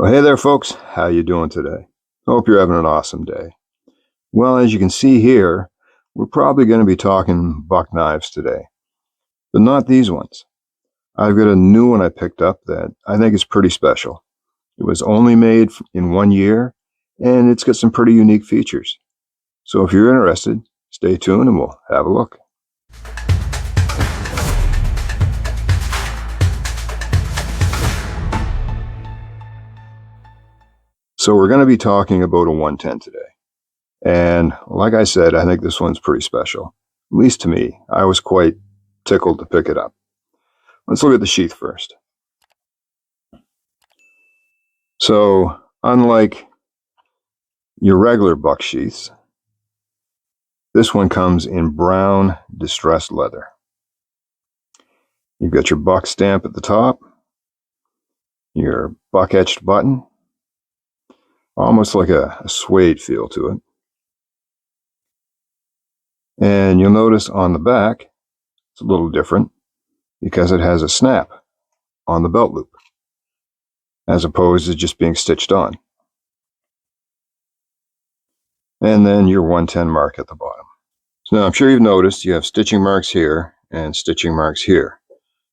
Well, hey there, folks. How you doing today? Hope you're having an awesome day. Well, as you can see here, we're probably going to be talking buck knives today, but not these ones. I've got a new one I picked up that I think is pretty special. It was only made in 1 year, and it's got some pretty unique features. So if you're interested, stay tuned and we'll have a look. So we're going to be talking about a 110 today. And like I said, I think this one's pretty special. At least to me. I was quite tickled to pick it up. Let's look at the sheath first. So, unlike your regular buck sheaths, this one comes in brown distressed leather. You've got your buck stamp at the top, your buck etched button, almost like a suede feel to it. And you'll notice on the back, it's a little different because it has a snap on the belt loop, as opposed to just being stitched on. And then your 110 mark at the bottom. So now I'm sure you've noticed you have stitching marks here and stitching marks here.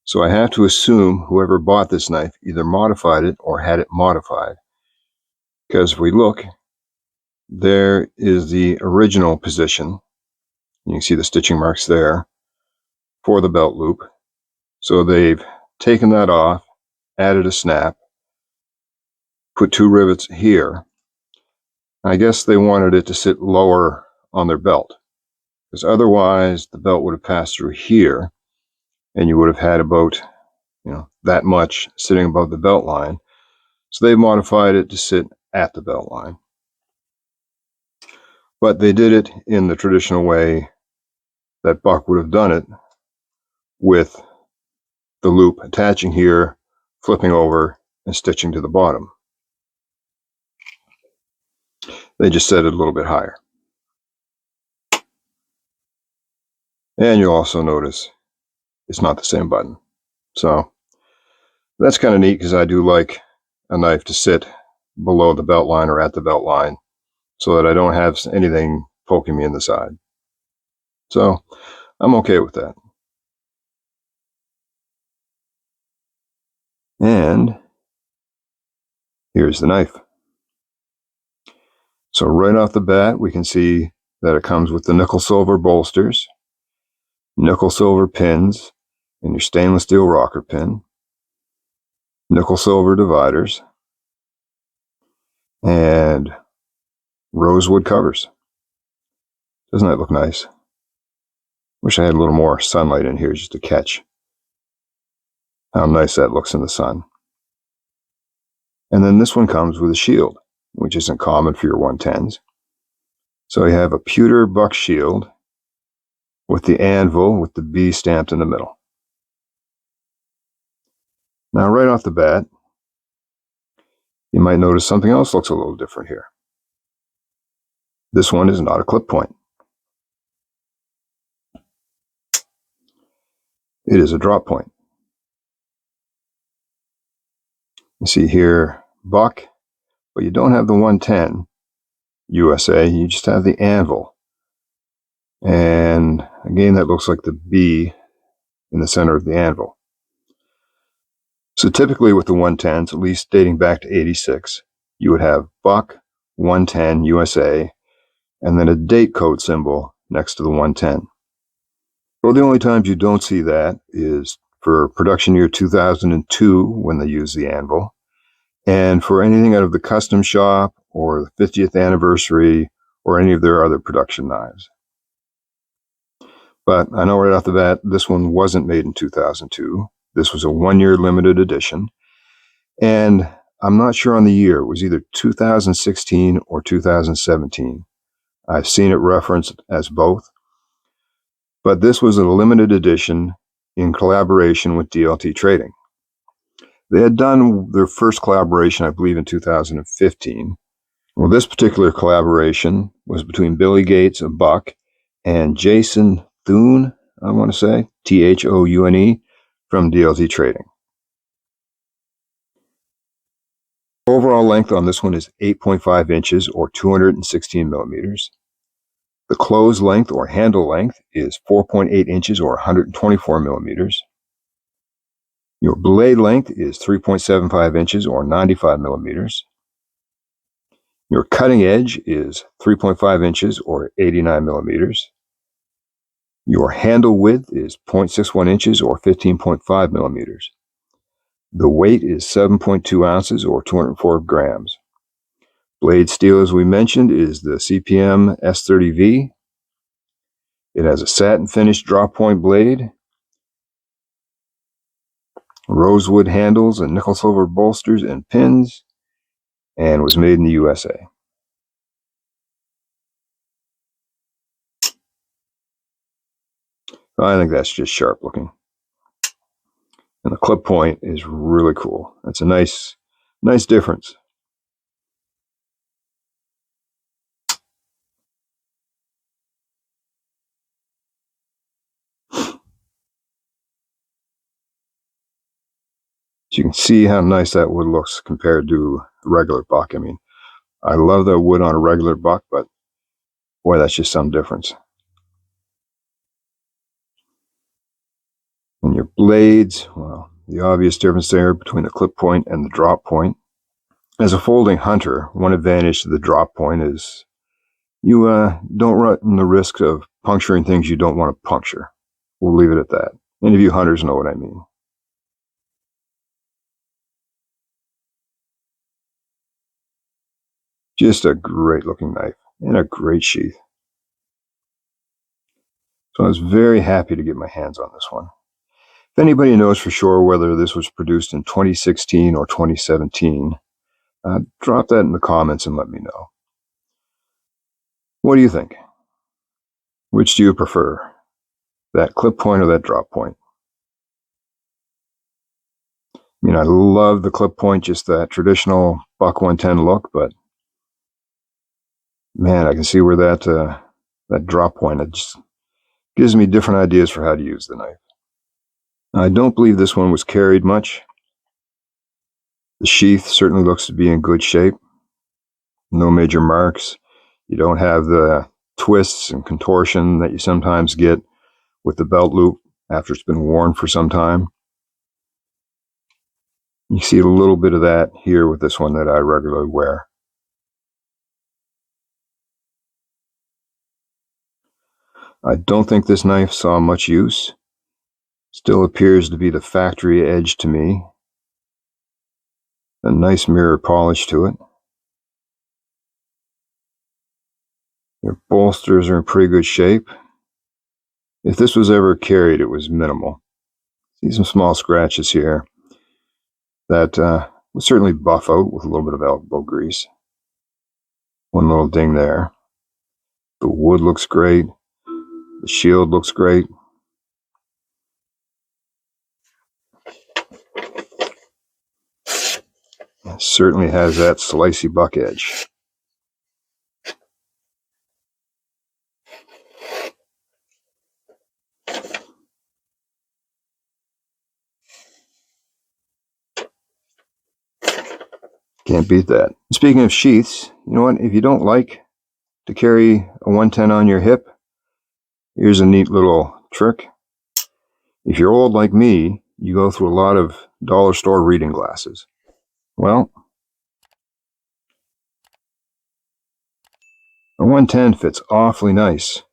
So I have to assume whoever bought this knife either modified it or had it modified. Because if we look, there is the original position. You can see the stitching marks there for the belt loop. So they've taken that off, added a snap, put 2 rivets here. I guess they wanted it to sit lower on their belt, because otherwise the belt would have passed through here and you would have had about, that much sitting above the belt line. So they've modified it to sit at the belt line. But they did it in the traditional way that Buck would have done it, with the loop attaching here, flipping over, and stitching to the bottom. They just set it a little bit higher. And you'll also notice it's not the same button. So that's kind of neat, because I do like a knife to sit below the belt line or at the belt line so that I don't have anything poking me in the side. So I'm okay with that. And here's the knife. So right off the bat, we can see that it comes with the nickel silver bolsters, nickel silver pins, and your stainless steel rocker pin, nickel silver dividers, and rosewood covers. Doesn't that look nice? Wish I had a little more sunlight in here just to catch how nice that looks in the sun. And then this one comes with a shield, which isn't common for your 110s. So you have a pewter buck shield with the anvil with the B stamped in the middle. Now right off the bat, you might notice something else looks a little different here. This one is not a clip point. It is a drop point. You see here, buck, but you don't have the 110 USA, you just have the anvil. And again, that looks like the B in the center of the anvil. So typically with the 110s, at least dating back to 86, you would have buck, 110 USA, and then a date code symbol next to the 110. Well, the only times you don't see that is for production year 2002, when they use the anvil, and for anything out of the custom shop or the 50th anniversary or any of their other production knives. But I know right off the bat, this one wasn't made in 2002. This was a 1-year limited edition. And I'm not sure on the year. It was either 2016 or 2017. I've seen it referenced as both. But this was a limited edition in collaboration with DLT Trading. They had done their first collaboration, I believe, in 2015. Well, this particular collaboration was between Billy Gates of Buck and Jason Thune, I want to say, Thoune, from DLT Trading. overall length on this one is 8.5 inches or 216 millimeters. The close length or handle length is 4.8 inches or 124 millimeters. Your blade length is 3.75 inches or 95 millimeters. Your cutting edge is 3.5 inches or 89 millimeters. Your handle width is 0.61 inches or 15.5 millimeters. The weight is 7.2 ounces or 204 grams. Blade steel, as we mentioned, is the CPM S30V. It has a satin finish drop point blade, rosewood handles and nickel silver bolsters and pins, and was made in the USA. I think that's just sharp looking. And the clip point is really cool. That's a nice difference. So you can see how nice that wood looks compared to a regular buck. I mean, I love that wood on a regular buck, but boy, that's just some difference. And your blades, well, the obvious difference there between the clip point and the drop point. As a folding hunter, one advantage to the drop point is you don't run the risk of puncturing things you don't want to puncture. We'll leave it at that. Any of you hunters know what I mean. Just a great looking knife and a great sheath. So I was very happy to get my hands on this one. If anybody knows for sure whether this was produced in 2016 or 2017, drop that in the comments and let me know. What do you think? Which do you prefer? That clip point or that drop point? I mean, I love the clip point, just that traditional Buck 110 look, but man, I can see where that drop point, it just gives me different ideas for how to use the knife. I don't believe this one was carried much. The sheath certainly looks to be in good shape. No major marks. You don't have the twists and contortion that you sometimes get with the belt loop after it's been worn for some time. You see a little bit of that here with this one that I regularly wear. I don't think this knife saw much use. Still appears to be the factory edge to me. A nice mirror polish to it. Your bolsters are in pretty good shape. If this was ever carried, it was minimal. See some small scratches here that would certainly buff out with a little bit of elbow grease. One little ding there. The wood looks great. The shield looks great. It certainly has that slicey buck edge. Can't beat that. Speaking of sheaths, you know what? If you don't like to carry a 110 on your hip, here's a neat little trick. If you're old like me, you go through a lot of dollar store reading glasses. Well, a 110 fits awfully nice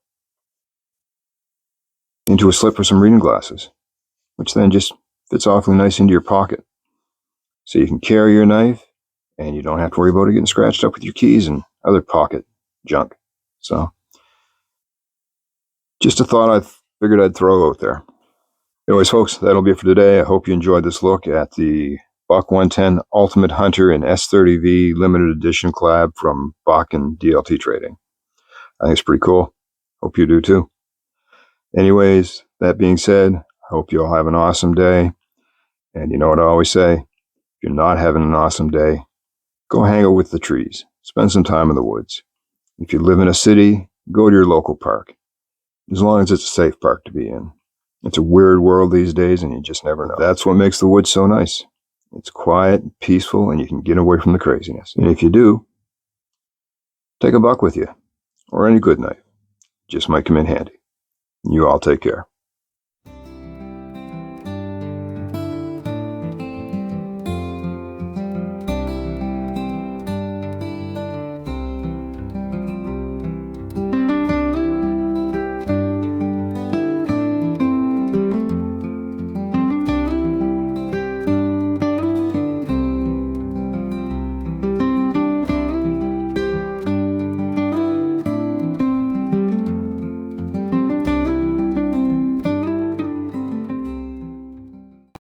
into a slip for some reading glasses, which then just fits awfully nice into your pocket. So you can carry your knife and you don't have to worry about it getting scratched up with your keys and other pocket junk. So just a thought I figured I'd throw out there. Anyways, folks, that'll be it for today. I hope you enjoyed this look at the Buck 110 Ultimate Hunter in S30V limited edition collab from Buck and DLT Trading. I think it's pretty cool. Hope you do too. Anyways, that being said, I hope you all have an awesome day. And you know what I always say, if you're not having an awesome day, go hang out with the trees. Spend some time in the woods. If you live in a city, go to your local park. As long as it's a safe park to be in. It's a weird world these days and you just never know. That's what makes the woods so nice. It's quiet, peaceful, and you can get away from the craziness. And if you do, take a buck with you, or any good knife. Just might come in handy. You all take care.